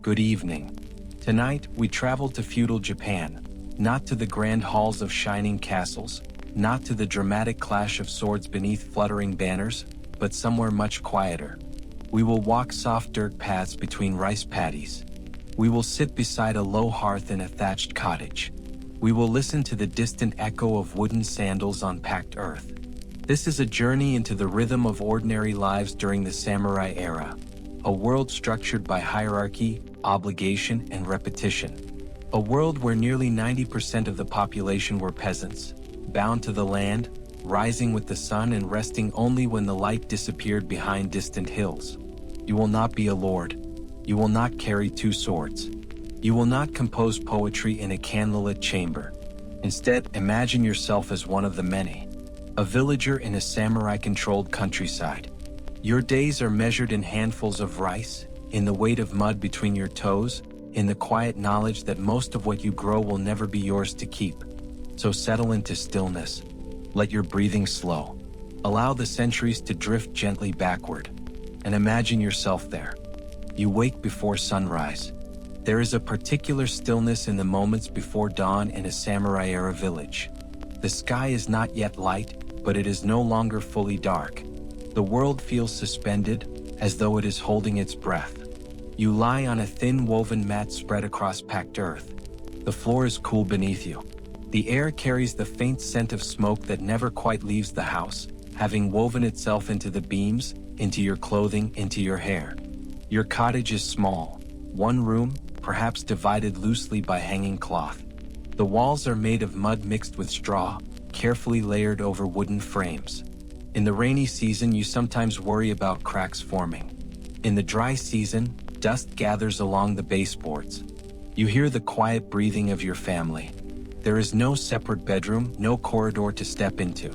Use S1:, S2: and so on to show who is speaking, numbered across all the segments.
S1: Good evening. Tonight, we travel to feudal Japan, not to the grand halls of shining castles, not to the dramatic clash of swords beneath fluttering banners, but somewhere much quieter. We will walk soft dirt paths between rice paddies. We will sit beside a low hearth in a thatched cottage. We will listen to the distant echo of wooden sandals on packed earth. This is a journey into the rhythm of ordinary lives during the samurai era, a world structured by hierarchy, obligation, and repetition. A world where nearly 90% of the population were peasants, bound to the land, rising with the sun and resting only when the light disappeared behind distant hills. You will not be a lord. You will not carry two swords. You will not compose poetry in a candlelit chamber. Instead, imagine yourself as one of the many, a villager in a samurai-controlled countryside. Your days are measured in handfuls of rice, in the weight of mud between your toes, in the quiet knowledge that most of what you grow will never be yours to keep. So settle into stillness. Let your breathing slow. Allow the centuries to drift gently backward. And imagine yourself there. You wake before sunrise. There is a particular stillness in the moments before dawn in a samurai-era village. The sky is not yet light, but it is no longer fully dark. The world feels suspended, as though it is holding its breath. You lie on a thin woven mat spread across packed earth. The floor is cool beneath you. The air carries the faint scent of smoke that never quite leaves the house, having woven itself into the beams, into your clothing, into your hair. Your cottage is small, one room, perhaps divided loosely by hanging cloth. The walls are made of mud mixed with straw, carefully layered over wooden frames. In the rainy season, you sometimes worry about cracks forming. In the dry season, dust gathers along the baseboards. You hear the quiet breathing of your family. There is no separate bedroom, no corridor to step into.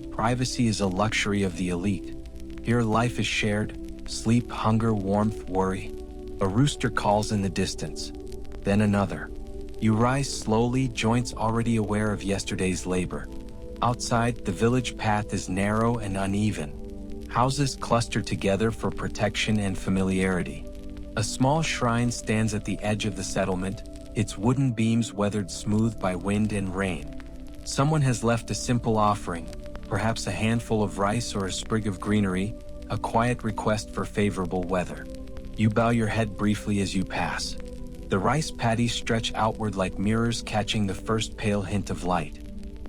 S1: Privacy is a luxury of the elite. Here life is shared, sleep, hunger, warmth, worry. A rooster calls in the distance. Then another. You rise slowly, joints already aware of yesterday's labor. Outside, the village path is narrow and uneven. Houses cluster together for protection and familiarity. A small shrine stands at the edge of the settlement, its wooden beams weathered smooth by wind and rain. Someone has left a simple offering, perhaps a handful of rice or a sprig of greenery, a quiet request for favorable weather. You bow your head briefly as you pass. The rice paddies stretch outward like mirrors, catching the first pale hint of light.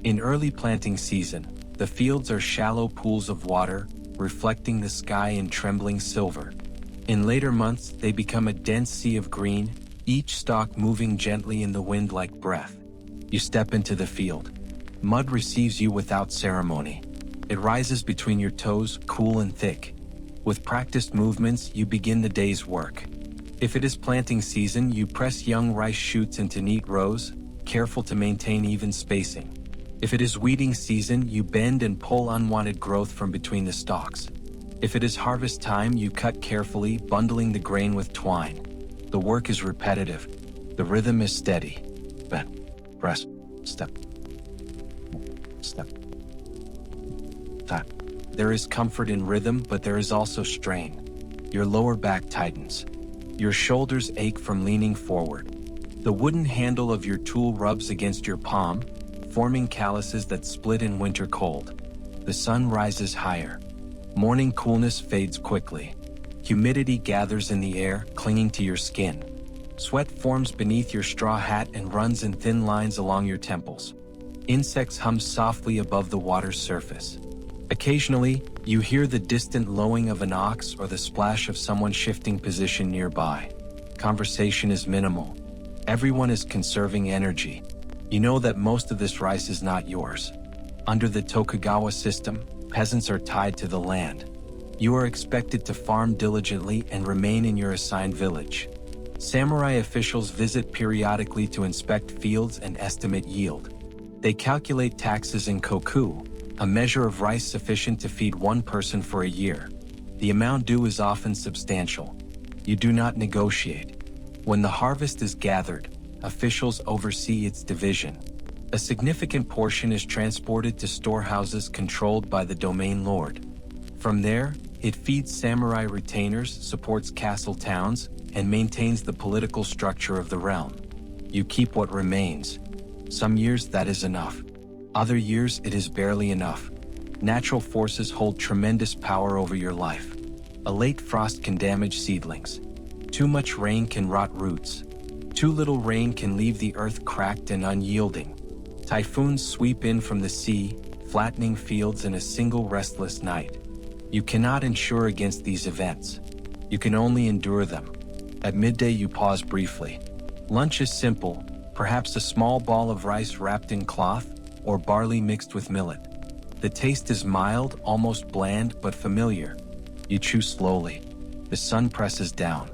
S1: In early planting season, the fields are shallow pools of water, reflecting the sky in trembling silver. In later months, they become a dense sea of green, each stalk moving gently in the wind like breath. You step into the field. Mud receives you without ceremony. It rises between your toes, cool and thick. With practiced movements, you begin the day's work. If it is planting season, you press young rice shoots into neat rows, careful to maintain even spacing. If it is weeding season, you bend and pull unwanted growth from between the stalks. If it is harvest time, you cut carefully, bundling the grain with twine. The work is repetitive. The rhythm is steady. Bend, press, step, step, tap. There is comfort in rhythm, but there is also strain. Your lower back tightens. Your shoulders ache from leaning forward. The wooden handle of your tool rubs against your palm, forming calluses that split in winter cold. The sun rises higher. Morning coolness fades quickly. Humidity gathers in the air, clinging to your skin. Sweat forms beneath your straw hat and runs in thin lines along your temples. Insects hum softly above the water's surface. Occasionally, you hear the distant lowing of an ox or the splash of someone shifting position nearby. Conversation is minimal. Everyone is conserving energy. You know that most of this rice is not yours. Under the Tokugawa system, peasants are tied to the land. You are expected to farm diligently and remain in your assigned village. Samurai officials visit periodically to inspect fields and estimate yield. They calculate taxes in koku, a measure of rice sufficient to feed one person for a year. The amount due is often substantial. You do not negotiate. When the harvest is gathered, officials oversee its division. A significant portion is transported to storehouses controlled by the domain lord. From there, it feeds samurai retainers, supports castle towns, and maintains the political structure of the realm. You keep what remains. Some years that is enough. Other years it is barely enough. Natural forces hold tremendous power over your life. A late frost can damage seedlings. Too much rain can rot roots. Too little rain can leave the earth cracked and unyielding. Typhoons sweep in from the sea, flattening fields in a single restless night. You cannot insure against these events. You can only endure them. At midday you pause briefly. Lunch is simple, perhaps a small ball of rice wrapped in cloth, or barley mixed with millet. The taste is mild, almost bland, but familiar. You chew slowly. The sun presses down.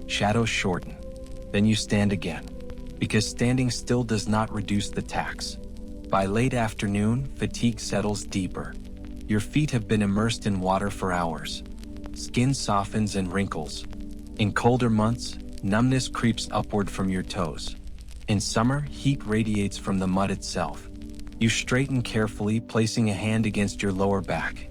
S1: Shadows shorten. Then you stand again, because standing still does not reduce the tax. By late afternoon, fatigue settles deeper. Your feet have been immersed in water for hours. Skin softens and wrinkles. In colder months, numbness creeps upward from your toes. In summer, heat radiates from the mud itself. You straighten carefully, placing a hand against your lower back.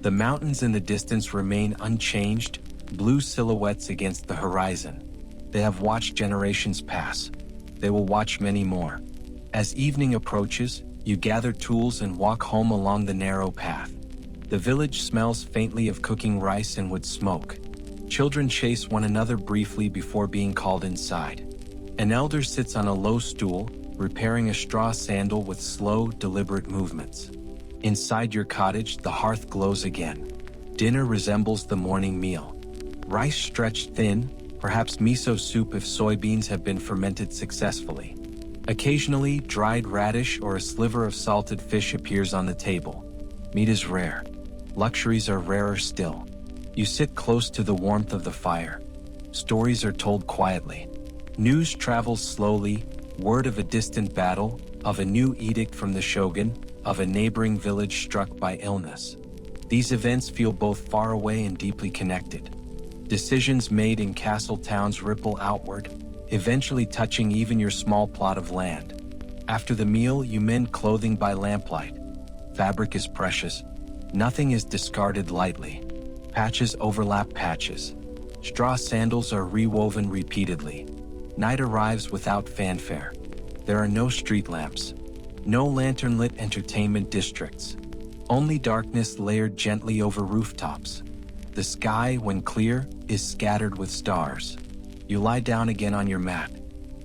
S1: The mountains in the distance remain unchanged, blue silhouettes against the horizon. They have watched generations pass. They will watch many more. As evening approaches, you gather tools and walk home along the narrow path. The village smells faintly of cooking rice and wood smoke. Children chase one another briefly before being called inside. An elder sits on a low stool, repairing a straw sandal with slow, deliberate movements. Inside your cottage, the hearth glows again. Dinner resembles the morning meal. Rice stretched thin, perhaps miso soup if soybeans have been fermented successfully. Occasionally, dried radish or a sliver of salted fish appears on the table. Meat is rare. Luxuries are rarer still. You sit close to the warmth of the fire. Stories are told quietly. News travels slowly, word of a distant battle, of a new edict from the shogun, of a neighboring village struck by illness. These events feel both far away and deeply connected. Decisions made in castle towns ripple outward, eventually touching even your small plot of land. After the meal, you mend clothing by lamplight. Fabric is precious. Nothing is discarded lightly. Patches overlap patches. Straw sandals are rewoven repeatedly. Night arrives without fanfare. There are no street lamps. No lantern-lit entertainment districts. Only darkness layered gently over rooftops. The sky, when clear, is scattered with stars. You lie down again on your mat.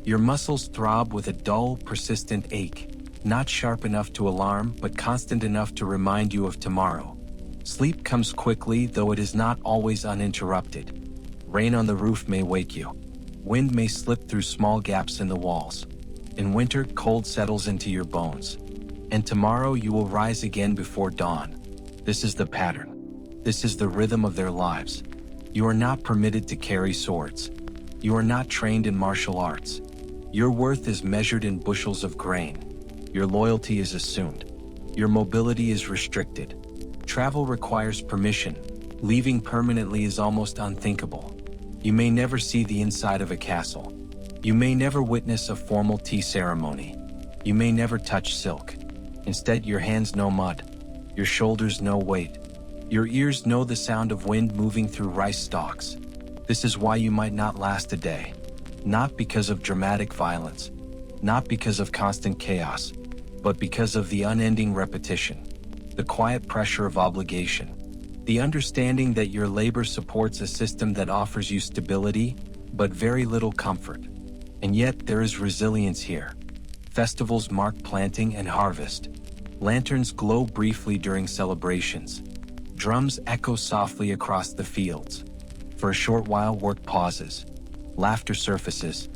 S1: Your muscles throb with a dull, persistent ache, not sharp enough to alarm, but constant enough to remind you of tomorrow. Sleep comes quickly, though it is not always uninterrupted. Rain on the roof may wake you. Wind may slip through small gaps in the walls. In winter, cold settles into your bones. And tomorrow you will rise again before dawn. This is the pattern. This is the rhythm of their lives. You are not permitted to carry swords. You are not trained in martial arts. Your worth is measured in bushels of grain. Your loyalty is assumed. Your mobility is restricted. Travel requires permission. Leaving permanently is almost unthinkable. You may never see the inside of a castle. You may never witness a formal tea ceremony. You may never touch silk. Instead, your hands know mud. Your shoulders know weight. Your ears know the sound of wind moving through rice stalks. This is why you might not last a day. Not because of dramatic violence. Not because of constant chaos. But because of the unending repetition. The quiet pressure of obligation. The understanding that your labor supports a system that offers you stability, but very little comfort. And yet there is resilience here. Festivals mark planting and harvest. Lanterns glow briefly during celebrations. Drums echo softly across the fields. For a short while, work pauses. Laughter surfaces.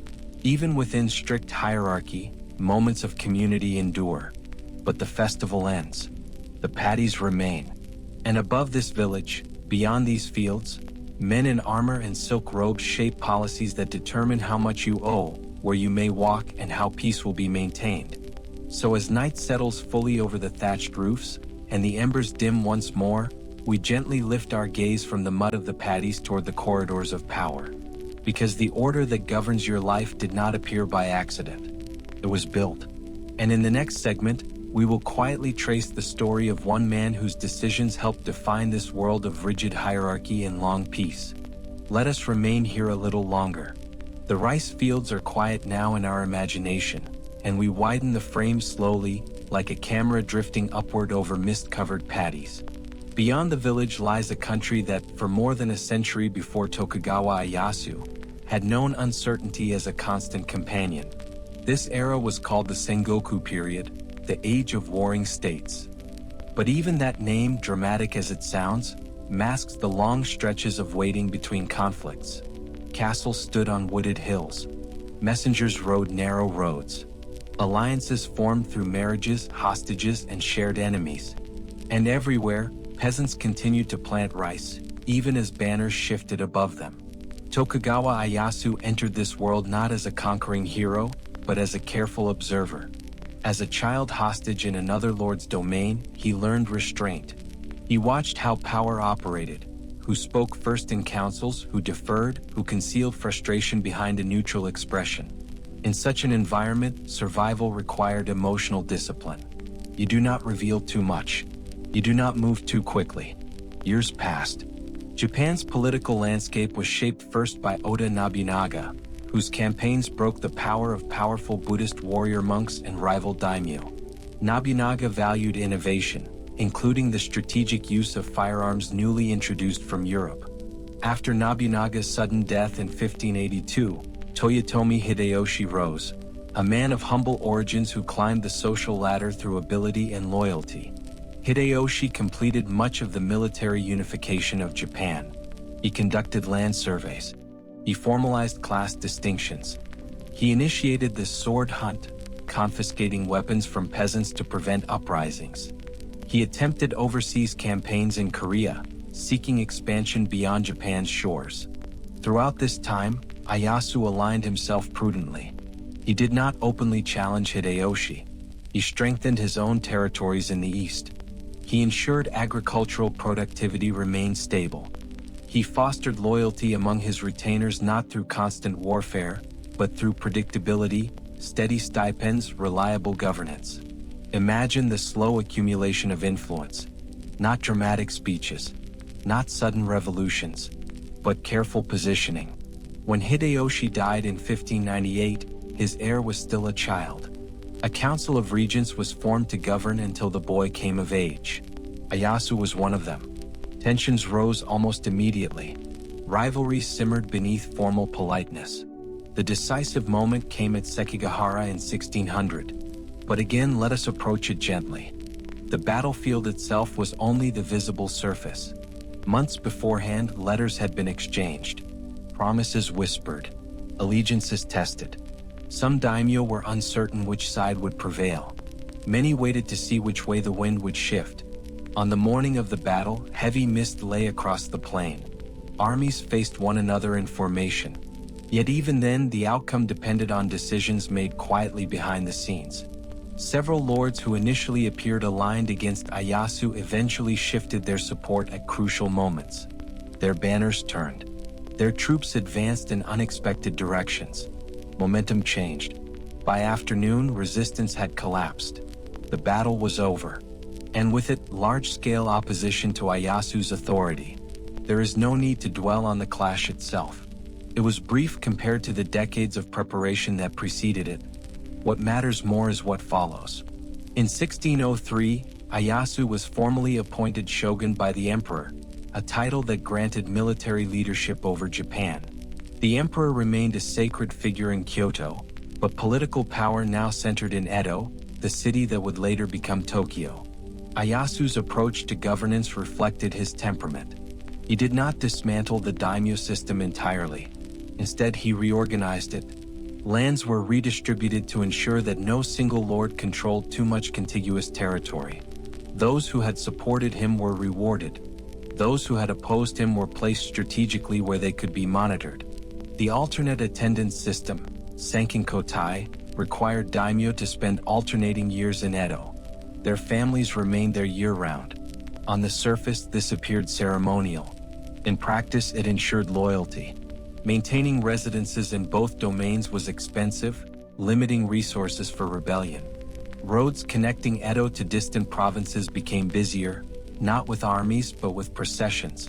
S1: Even within strict hierarchy, moments of community endure. But the festival ends. The paddies remain. And above this village, beyond these fields, men in armor and silk robes shape policies that determine how much you owe, where you may walk, and how peace will be maintained. So as night settles fully over the thatched roofs, and the embers dim once more, we gently lift our gaze from the mud of the paddies toward the corridors of power. Because the order that governs your life did not appear by accident. It was built. And in the next segment, we will quietly trace the story of one man whose decisions helped define this world of rigid hierarchy and long peace. Let us remain here a little longer. The rice fields are quiet now in our imagination, and we widen the frame slowly, like a camera drifting upward over mist-covered paddies. Beyond the village lies a country that, for more than a century before Tokugawa Ieyasu, had known uncertainty as a constant companion. This era was called the Sengoku period, the age of warring states. But even that name, dramatic as it sounds, masks the long stretches of waiting between conflicts. Castles stood on wooded hills. Messengers rode narrow roads. Alliances formed through marriages, hostages, and shared enemies. And everywhere, peasants continued to plant rice, even as banners shifted above them. Tokugawa Ieyasu entered this world not as a conquering hero, but as a careful observer. As a child hostage in another lord's domain, he learned restraint. He watched how power operated, who spoke first in councils, who deferred, who concealed frustration behind a neutral expression. In such an environment, survival required emotional discipline. You do not reveal too much. You do not move too quickly. Years passed. Japan's political landscape was shaped first by Oda Nobunaga, whose campaigns broke the power of powerful Buddhist warrior monks and rival daimyo. Nobunaga valued innovation, including the strategic use of firearms newly introduced from Europe. After Nobunaga's sudden death in 1582, Toyotomi Hideyoshi rose, a man of humble origins who climbed the social ladder through ability and loyalty. Hideyoshi completed much of the military unification of Japan. He conducted land surveys. He formalized class distinctions. He initiated the sword hunt, confiscating weapons from peasants to prevent uprisings. He attempted overseas campaigns in Korea, seeking expansion beyond Japan's shores. Throughout this time, Ieyasu aligned himself prudently. He did not openly challenge Hideyoshi. He strengthened his own territories in the east. He ensured agricultural productivity remained stable. He fostered loyalty among his retainers not through constant warfare, but through predictability, steady stipends, reliable governance. Imagine the slow accumulation of influence. Not dramatic speeches, not sudden revolutions, but careful positioning. When Hideyoshi died in 1598, his heir was still a child. A council of regents was formed to govern until the boy came of age. Ieyasu was one of them. Tensions rose almost immediately. Rivalry simmered beneath formal politeness. The decisive moment came at Sekigahara in 1600. But again, let us approach it gently. The battlefield itself was only the visible surface. Months beforehand, letters had been exchanged. Promises whispered. Allegiances tested. Some daimyo were uncertain which side would prevail. Many waited to see which way the wind would shift. On the morning of the battle, heavy mist lay across the plain. Armies faced one another in formation. Yet even then, the outcome depended on decisions made quietly behind the scenes. Several lords who initially appeared aligned against Ieyasu eventually shifted their support at crucial moments. Their banners turned. Their troops advanced in unexpected directions. Momentum changed. By afternoon, resistance had collapsed. The battle was over. And with it, large-scale opposition to Ieyasu's authority. There is no need to dwell on the clash itself. It was brief compared to the decades of preparation that preceded it. What matters more is what follows. In 1603, Ieyasu was formally appointed shogun by the emperor, a title that granted military leadership over Japan. The emperor remained a sacred figure in Kyoto, but political power now centered in Edo, the city that would later become Tokyo. Ieyasu's approach to governance reflected his temperament. He did not dismantle the daimyo system entirely. Instead, he reorganized it. Lands were redistributed to ensure that no single lord controlled too much contiguous territory. Those who had supported him were rewarded. Those who had opposed him were placed strategically where they could be monitored. The alternate attendance system, Sankinkotai, required daimyo to spend alternating years in Edo. Their families remained there year-round. On the surface, this appeared ceremonial. In practice, it ensured loyalty. Maintaining residences in both domains was expensive, limiting resources for rebellion. Roads connecting Edo to distant provinces became busier, not with armies but with processions.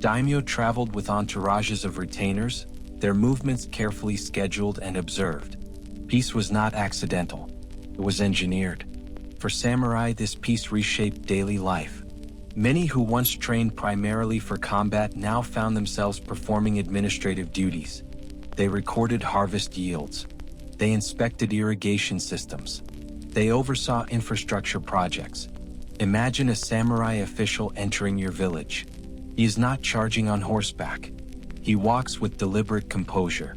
S1: Daimyo traveled with entourages of retainers, their movements carefully scheduled and observed. Peace was not accidental. It was engineered. For samurai, this peace reshaped daily life. Many who once trained primarily for combat now found themselves performing administrative duties. They recorded harvest yields. They inspected irrigation systems. They oversaw infrastructure projects. Imagine a samurai official entering your village. He is not charging on horseback. He walks with deliberate composure.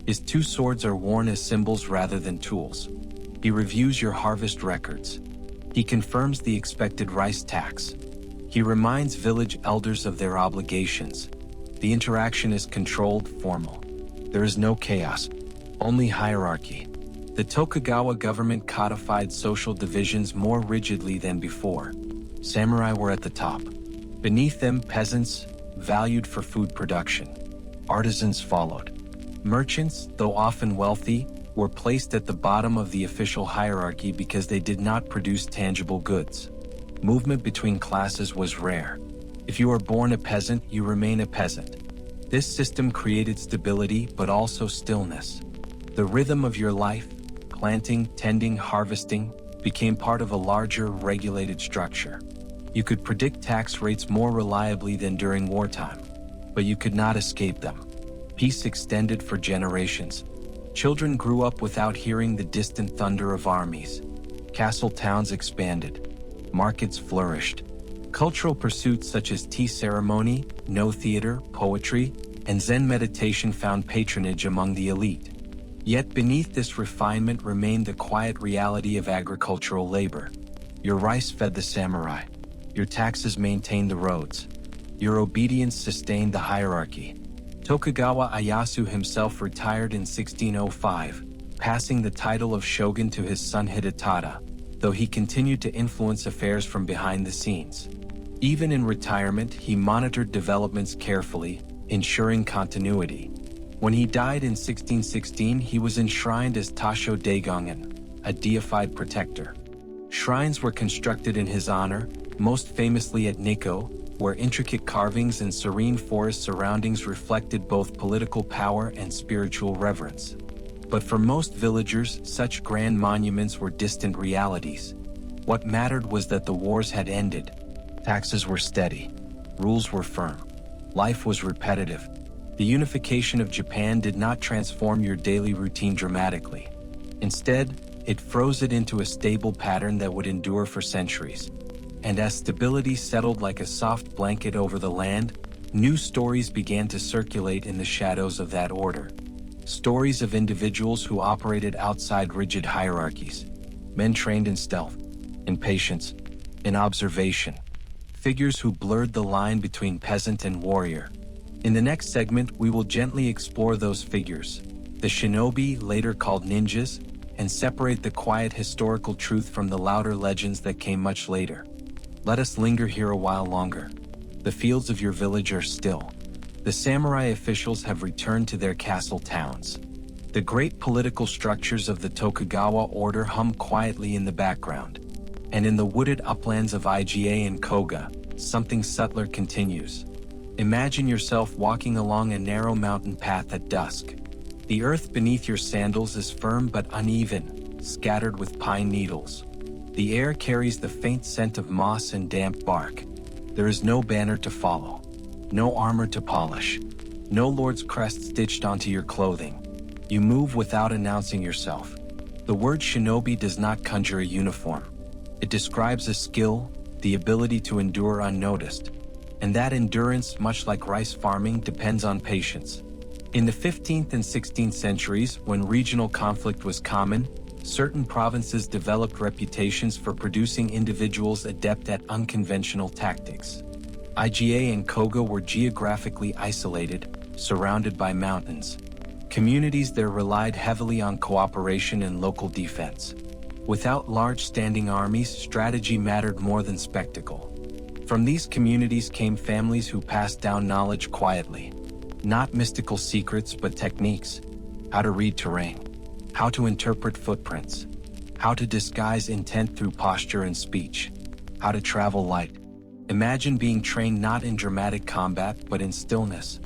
S1: His two swords are worn as symbols rather than tools. He reviews your harvest records. He confirms the expected rice tax. He reminds village elders of their obligations. The interaction is controlled, formal. There is no chaos, only hierarchy. The Tokugawa government codified social divisions more rigidly than before. Samurai were at the top. Beneath them, peasants, valued for food production. Artisans followed. Merchants, though often wealthy, were placed at the bottom of the official hierarchy because they did not produce tangible goods. Movement between classes was rare. If you are born a peasant, you remain a peasant. This system created stability but also stillness. The rhythm of your life, planting, tending, harvesting, became part of a larger, regulated structure. You could predict tax rates more reliably than during wartime, but you could not escape them. Peace extended for generations. Children grew up without hearing the distant thunder of armies. Castle towns expanded. Markets flourished. Cultural pursuits such as tea ceremony, no theater, poetry, and Zen meditation found patronage among the elite. Yet beneath this refinement remained the quiet reality of agricultural labor. Your rice fed the samurai. Your taxes maintained the roads. Your obedience sustained the hierarchy. Tokugawa Ieyasu himself retired in 1605, passing the title of shogun to his son Hidetada, though he continued to influence affairs from behind the scenes. Even in retirement, he monitored developments carefully, ensuring continuity. When he died in 1616, he was enshrined as Tasho Daigongen, a deified protector. Shrines were constructed in his honor, most famously at Nikko, where intricate carvings and serene forest surroundings reflected both political power and spiritual reverence. But for most villagers, such grand monuments were distant realities. What mattered was that the wars had ended. Taxes were steady. Rules were firm. Life was repetitive. The unification of Japan did not transform your daily routine dramatically. Instead, it froze it into a stable pattern that would endure for centuries. And as stability settled like a soft blanket over the land, new stories began to circulate in the shadows of that order. Stories of individuals who operated outside rigid hierarchies. Men trained in stealth, in patience, in observation. Figures who blurred the line between peasant and warrior. In the next segment, we will gently explore those figures, the shinobi, later called ninjas, and separate the quiet historical truth from the louder legends that came much later. Let us linger here a while longer. The fields of your village are still. The samurai officials have returned to their castle towns. The great political structures of the Tokugawa order hum quietly in the background. And in the wooded uplands of Iga and Koga, something subtler continues. Imagine yourself walking along a narrow mountain path at dusk. The earth beneath your sandals is firm but uneven, scattered with pine needles. The air carries the faint scent of moss and damp bark. There is no banner to follow, no armor to polish, no lord's crest stitched onto your clothing. You move without announcing yourself. The word shinobi does not conjure a uniform. It describes a skill, the ability to endure unnoticed. And that endurance, much like rice farming, depends on patience. In the 15th and 16th centuries, when regional conflict was common, certain provinces developed reputations for producing individuals adept at unconventional tactics. Iga and Koga were geographically isolated, surrounded by mountains. Communities there relied heavily on cooperation and local defense. Without large standing armies, strategy mattered more than spectacle. From these communities came families who passed down knowledge quietly. Not mystical secrets, but techniques. How to read terrain. How to interpret footprints. How to disguise intent through posture and speech. How to travel light. Imagine being trained not in dramatic combat but in stillness.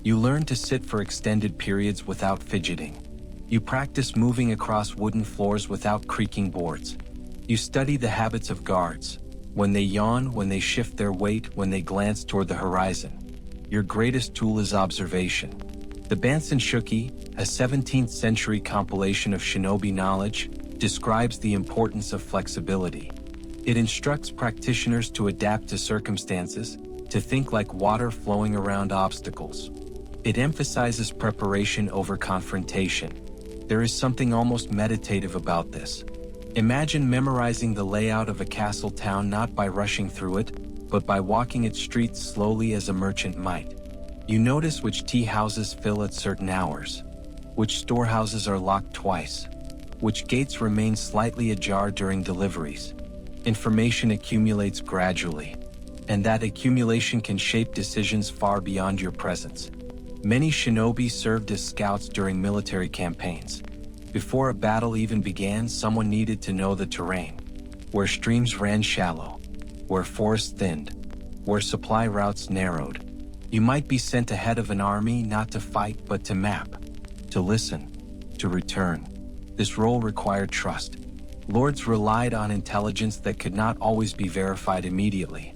S1: You learn to sit for extended periods without fidgeting. You practice moving across wooden floors without creaking boards. You study the habits of guards, when they yawn, when they shift their weight, when they glance toward the horizon. Your greatest tool is observation. The Bansen Shuki, a 17th century compilation of shinobi knowledge, describes the importance of flexibility. It instructs practitioners to adapt to circumstances, to think like water flowing around obstacles. It emphasizes preparation over confrontation. There is something almost meditative about this. Imagine memorizing the layout of a castle town not by rushing through it, but by walking its streets slowly as a merchant might. You notice which tea houses fill at certain hours, which storehouses are locked twice, which gates remain slightly ajar during deliveries. Information accumulates gradually, and that accumulation can shape decisions far beyond your presence. Many shinobi served as scouts during military campaigns. Before a battle even began, someone needed to know the terrain, where streams ran shallow, where forests thinned, where supply routes narrowed. You might be sent ahead of an army not to fight but to map, to listen, to return. This role required trust. Lords relied on intelligence that could not always be verified immediately.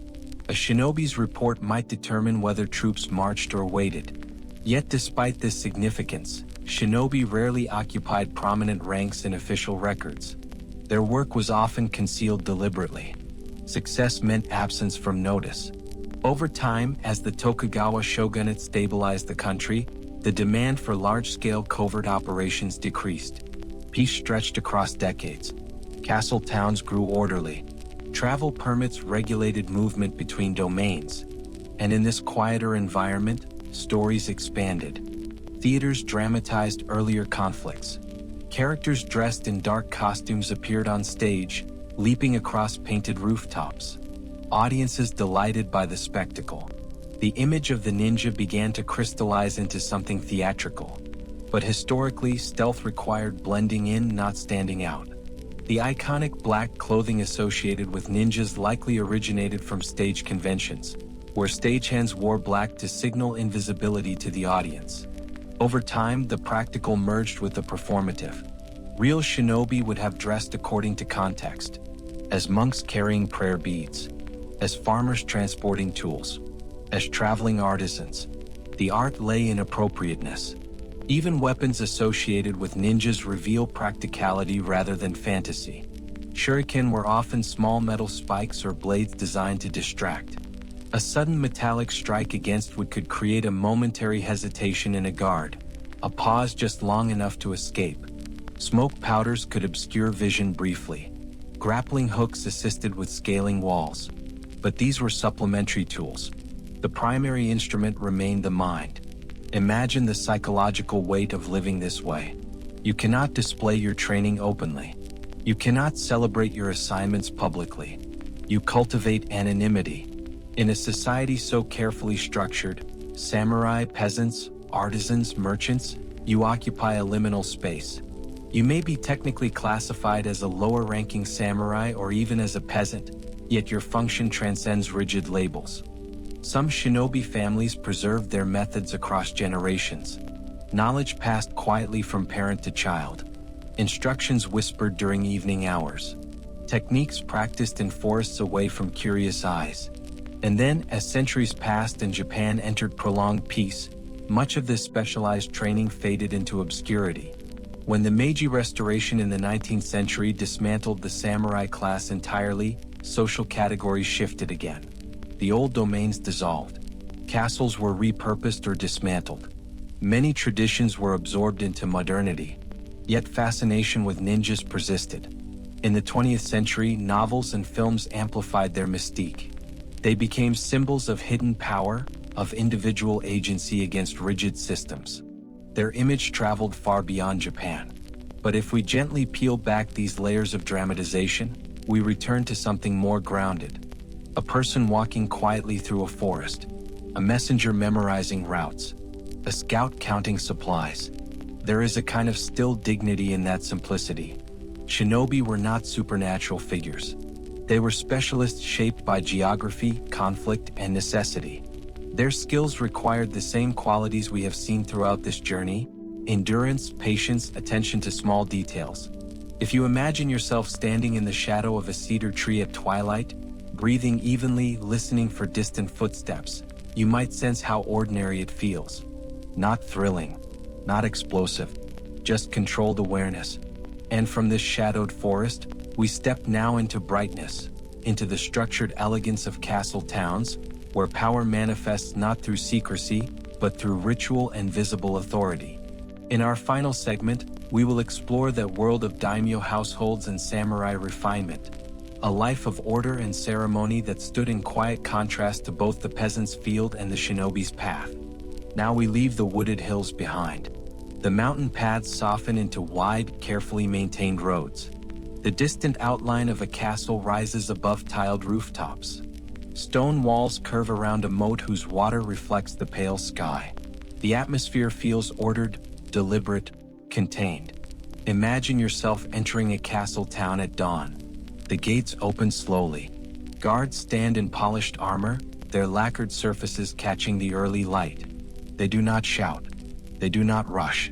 S1: A shinobi's report might determine whether troops marched or waited. Yet despite this significance, shinobi rarely occupied prominent ranks in official records. Their work was often concealed deliberately. Success meant absence from notice. Over time, as the Tokugawa shogunate stabilized the country, the demand for large-scale covert operations decreased. Peace stretched across decades. Castle towns grew orderly. Travel permits regulated movement between domains. And in this quieter environment, stories expanded. Theaters dramatized earlier conflicts. Characters dressed in dark costumes appeared on stage, leaping across painted rooftops. Audiences delighted by the spectacle. The image of the ninja began to crystallize into something theatrical. But historically, stealth required blending in, not standing out. The iconic black clothing associated with ninjas likely originated from stage conventions, where stagehands wore black to signal invisibility to the audience. Over time, the practical merged with the performative. Real shinobi would have dressed according to context, as monks carrying prayer beads, as farmers transporting tools, as traveling artisans. The art lay in appropriateness. Even weapons associated with ninjas reveal practicality rather than fantasy. Shuriken were often small metal spikes or blades designed to distract. A sudden metallic strike against wood could create a momentary hesitation in a guard, a pause just long enough to escape. Smoke powders could obscure vision briefly. Grappling hooks assisted with scaling walls. But these were supplementary tools. The primary instrument remained the mind. Imagine the psychological weight of living this way. You cannot display your training openly. You cannot celebrate your assignments publicly. You cultivate anonymity. In a society so carefully structured, samurai, peasants, artisans, merchants, you occupy a liminal space. You may be technically classified as a lower-ranking samurai or even as a peasant, yet your function transcends rigid labels. Some shinobi families preserved their methods across generations. Knowledge passed quietly from parent to child. Instructions whispered during evening hours. Techniques practiced in forests away from curious eyes. And then, as centuries passed and Japan entered prolonged peace, much of this specialized training faded into obscurity. When the Meiji Restoration in the 19th century dismantled the samurai class entirely, social categories shifted again. The old domains dissolved. Castles were repurposed or dismantled. Many traditions were absorbed into modernity. Yet fascination with ninjas persisted. In the 20th century, novels and films amplified their mystique. They became symbols of hidden power, of individual agency against rigid systems. Their image traveled far beyond Japan. But if we gently peel back these layers of dramatization, we return to something more grounded. A person walking quietly through a forest, a messenger memorizing routes, a scout counting supplies. There is a kind of still dignity in that simplicity. Shinobi were not supernatural figures. They were specialists shaped by geography, conflict, and necessity. Their skills required the same qualities we have seen throughout this journey: endurance, patience, attention to small details. If you imagine yourself standing in the shadow of a cedar tree at twilight, breathing evenly, listening for distant footsteps, you might sense how ordinary it feels. Not thrilling, not explosive, just controlled awareness. And from this shadowed forest, we step now into brightness, into the structured elegance of castle towns, where power manifests not through secrecy, but through ritual and visible authority. In our final segment, we will explore that world of daimyo households and samurai refinement, a life of order and ceremony that stood in quiet contrast to both the peasant's field and the shinobi's path. Now we leave the wooded hills behind. The mountain paths soften into wide, carefully maintained roads. The distant outline of a castle rises above tiled rooftops. Stone walls curve around a moat whose water reflects the pale sky. The atmosphere feels ordered, deliberate, contained. Imagine yourself entering a castle town at dawn. The gates open slowly. Guards stand in polished armor, their lacquered surfaces catching the early light. They do not shout. They do not rush.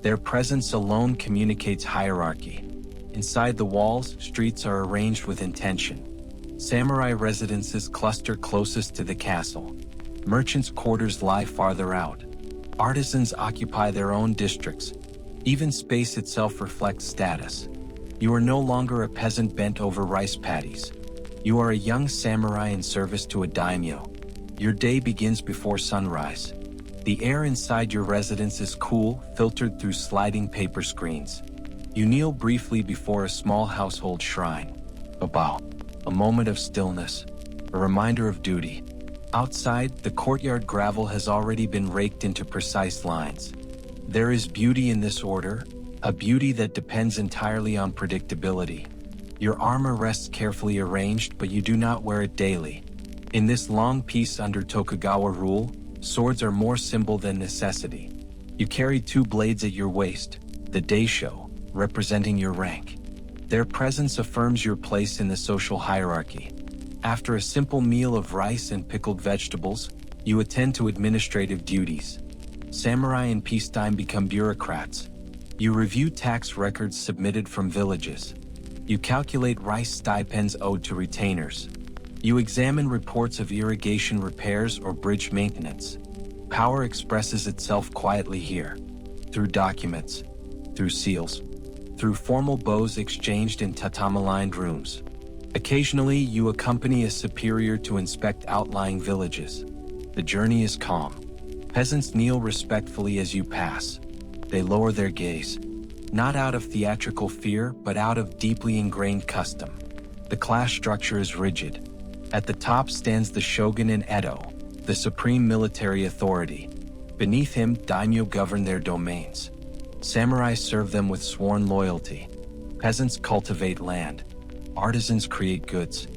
S1: Their presence alone communicates hierarchy. Inside the walls, streets are arranged with intention. Samurai residences cluster closest to the castle. Merchants' quarters lie farther out. Artisans occupy their own districts. Even space itself reflects status. You are no longer a peasant bent over rice paddies. You are a young samurai in service to a daimyo. Your day begins before sunrise. The air inside your residence is cool, filtered through sliding paper screens. You kneel briefly before a small household shrine. A bow, a moment of stillness, a reminder of duty. Outside, the courtyard gravel has already been raked into precise lines. There is beauty in this order, a beauty that depends entirely on predictability. Your armor rests carefully arranged, but you do not wear it daily. In this long peace under Tokugawa rule, swords are more symbol than necessity. You carry 2 blades at your waist, the daimyo, representing your rank. Their presence affirms your place in the social hierarchy. After a simple meal of rice and pickled vegetables, you attend to administrative duties. Samurai in peacetime become bureaucrats. You review tax records submitted from villages. You calculate rice stipends owed to retainers. You examine reports of irrigation repairs or bridge maintenance. Power expresses itself quietly here, through documents, through seals, through formal bows exchanged in tatami-lined rooms. Occasionally, you accompany a superior to inspect outlying villages. The journey is calm. Peasants kneel respectfully as you pass. They lower their gaze, not out of theatrical fear, but out of deeply ingrained custom. The class structure is rigid. At the top stands the shogun in Edo, the supreme military authority. Beneath him, daimyo govern their domains. Samurai serve them with sworn loyalty. Peasants cultivate land. Artisans create goods.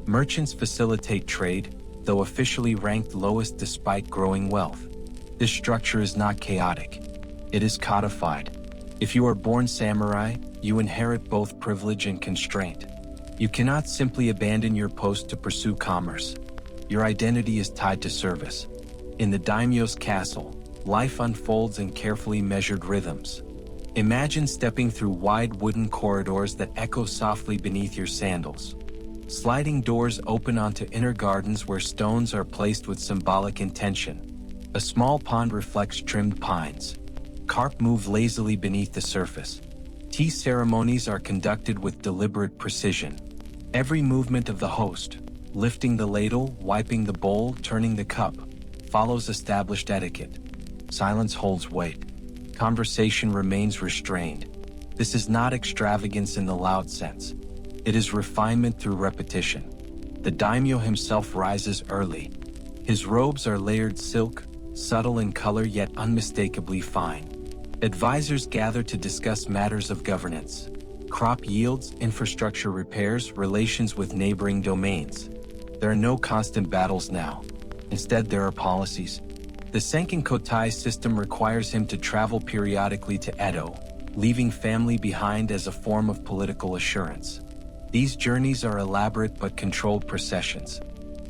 S1: Merchants facilitate trade, though officially ranked lowest despite growing wealth. This structure is not chaotic. It is codified. If you are born samurai, you inherit both privilege and constraint. You cannot simply abandon your post to pursue commerce. Your identity is tied to service. In the daimyo's castle, life unfolds in carefully measured rhythms. Imagine stepping through wide wooden corridors that echo softly beneath your sandals. Sliding doors open onto inner gardens where stones are placed with symbolic intention. A small pond reflects trimmed pines. Carp move lazily beneath the surface. Tea ceremonies are conducted with deliberate precision. Every movement of the host, lifting the ladle, wiping the bowl, turning the cup, follows established etiquette. Silence holds weight. Conversation remains restrained. This is not extravagance in the loud sense. It is refinement through repetition. The daimyo himself rises early. His robes are layered silk, subtle in color yet unmistakably fine. Advisors gather to discuss matters of governance. Crop yields, infrastructure repairs, relations with neighboring domains. There are no constant battles now. Instead, there are policies. The Senkin-Kotai system requires him to travel periodically to Edo, leaving family behind as a form of political assurance. These journeys are elaborate but controlled processions.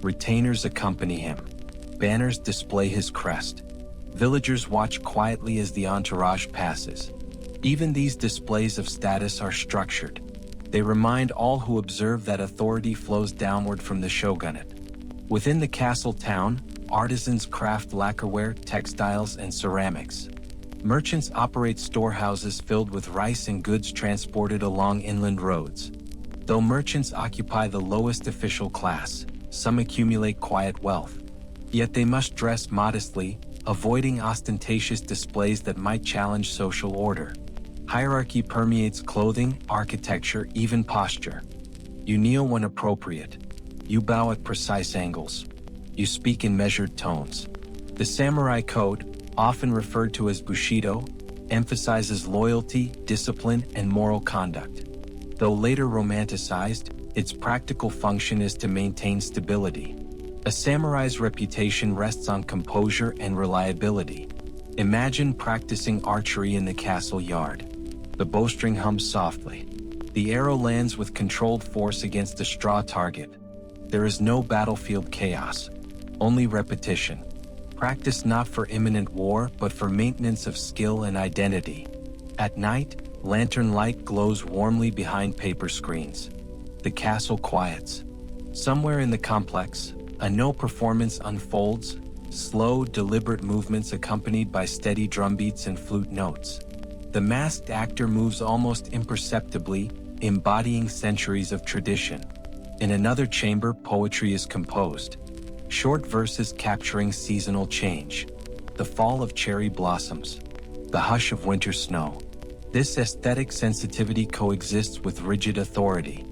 S1: Retainers accompany him. Banners display his crest. Villagers watch quietly as the entourage passes. Even these displays of status are structured. They remind all who observe that authority flows downward from the shogunate. Within the castle town, artisans craft lacquerware, textiles, and ceramics. Merchants operate storehouses filled with rice and goods transported along inland roads. Though merchants occupy the lowest official class, some accumulate quiet wealth. Yet they must dress modestly, avoiding ostentatious displays that might challenge social order. Hierarchy permeates clothing, architecture, even posture. You kneel when appropriate. You bow at precise angles. You speak in measured tones. The samurai code, often referred to as bushido, emphasizes loyalty, discipline, and moral conduct. Though later romanticized, its practical function is to maintain stability. A samurai's reputation rests on composure and reliability. Imagine practicing archery in the castle yard. The bowstring hums softly. The arrow lands with controlled force against a straw target. There is no battlefield chaos, only repetition. Practice not for imminent war, but for maintenance of skill and identity. At night, lantern light glows warmly behind paper screens. The castle quiets. Somewhere in the complex, a no performance unfolds, slow, deliberate movements accompanied by steady drumbeats and flute notes. The masked actor moves almost imperceptibly, embodying centuries of tradition. In another chamber, poetry is composed. Short verses capturing seasonal change. The fall of cherry blossoms. The hush of winter snow. This aesthetic sensitivity coexists with rigid authority.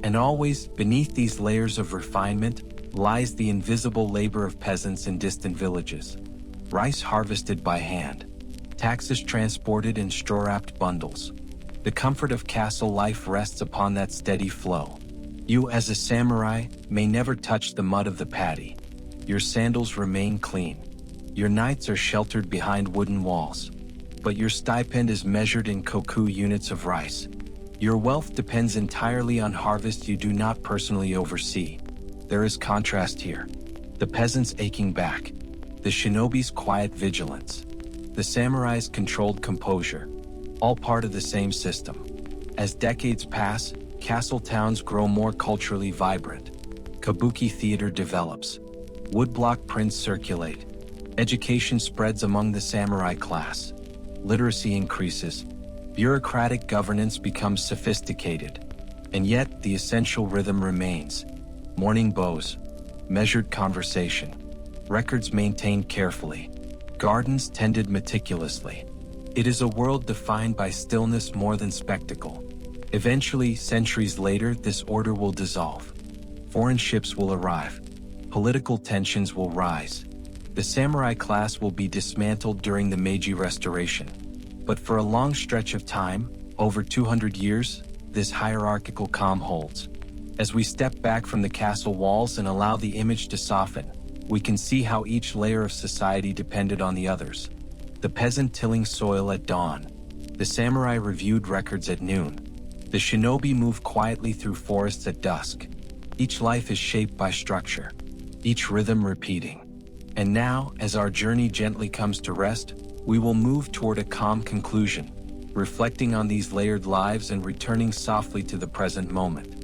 S1: And always, beneath these layers of refinement, lies the invisible labor of peasants in distant villages. Rice harvested by hand. Taxes transported in straw-wrapped bundles. The comfort of castle life rests upon that steady flow. You, as a samurai, may never touch the mud of the paddy. Your sandals remain clean. Your nights are sheltered behind wooden walls. But your stipend is measured in koku units of rice. Your wealth depends entirely on harvest you do not personally oversee. There is contrast here. The peasant's aching back. The shinobi's quiet vigilance. The samurai's controlled composure. All part of the same system. As decades pass, castle towns grow more culturally vibrant. Kabuki theater develops. Woodblock prints circulate. Education spreads among the samurai class. Literacy increases. Bureaucratic governance becomes sophisticated. And yet, the essential rhythm remains. Morning bows. Measured conversation. Records maintained carefully. Gardens tended meticulously. It is a world defined by stillness more than spectacle. Eventually, centuries later, this order will dissolve. Foreign ships will arrive. Political tensions will rise. The samurai class will be dismantled during the Meiji Restoration. But for a long stretch of time, over 200 years, this hierarchical calm holds. As we step back from the castle walls and allow the image to soften, we can see how each layer of society depended on the others. The peasant tilling soil at dawn. The samurai reviewed records at noon. The shinobi moved quietly through forests at dusk. Each life is shaped by structure, each rhythm repeating. And now, as our journey gently comes to rest, we will move toward a calm conclusion, reflecting on these layered lives and returning softly to the present moment.